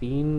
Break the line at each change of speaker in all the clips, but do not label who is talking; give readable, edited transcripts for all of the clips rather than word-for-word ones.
3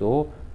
2،